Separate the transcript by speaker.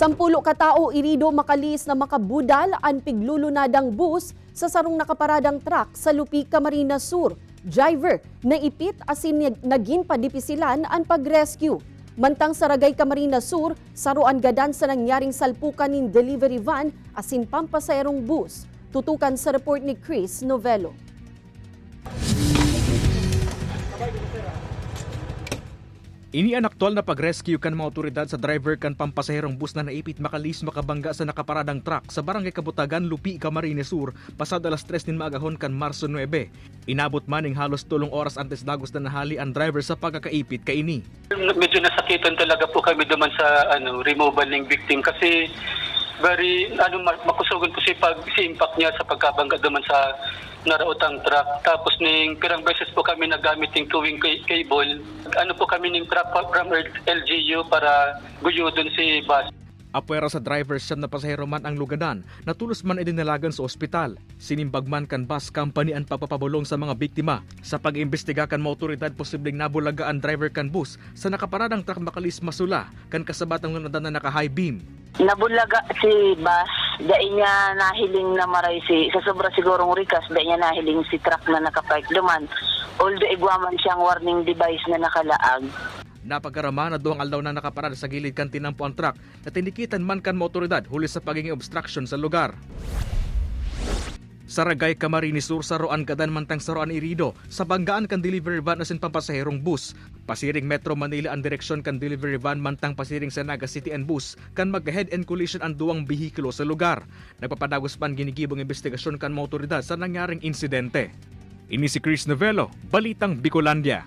Speaker 1: Sampulo ka tao irido makalis na makabudal ang piglulunadang bus sa sarong nakaparadang truck sa Lupi, Camarines Sur. Driver na ipit asin naging padipisilan ang pag-rescue. Mantang sa Ragay, Camarines Sur, saruan gadan sa nangyaring salpukan ng delivery van asin pampasayrong bus. Tutukan sa report ni Chris Novello.
Speaker 2: Ini ang aktual na pag-rescue kan mga otoridad sa driver kan pampasaherong bus na naipit makalis makabangga sa nakaparadang truck sa Barangay Kabutagan, Lupi, Camarines Sur, pasado alas 3 nin maagahon kan Marso 9. Inabot man ng halos 3 oras antes dagos na nahali ang driver sa pagkakaipit kaini.
Speaker 3: Medyo nasakitan talaga po kami duman sa removal ng victim kasi very makusugon po si impact niya sa pagkabangga duman sa naraotang truck. Tapos ning pirang beses po kami nagamit ng towing cable. Po kami ng truck from LGU para guyudon si bus.
Speaker 2: Apwera sa driver siyam na pasahero man ang lugadan, natulos man idinalagan sa ospital. Sinimbag man kan bus company ang pagpapabulong sa mga biktima. Sa pag-imbestiga kan mga otoridad, posibleng nabulaga ang driver kan bus sa nakaparadang truck makalis masula kan kasabatang lunadan na naka-high beam.
Speaker 4: Nabulaga si bus, dahil niya nahiling na maray sa sobra sigurong rikas, dahil niya nahiling si truck na nakapark duman. Although igwaman siyang warning device na nakalaag.
Speaker 2: Napagarama na doang aldaw na nakaparada sa gilid kan tinampo ang truck na tinikitan man kan mga otoridad huli sa pagiging obstruction sa lugar. Sa Ragay, Camarines Sur, saruan gadan mantang saruan irido sa banggaan kan delivery van asin pampasaherong bus. Pasiring Metro Manila ang direksyon kan delivery van mantang pasiring sa Naga City and bus kan mag-head and collision ang duwang bihikulo sa lugar. Nagpapadagos pan ginigibong investigasyon kan mga otoridad sa nangyaring insidente. Ini si Chris Novello, Balitang Bicolandia.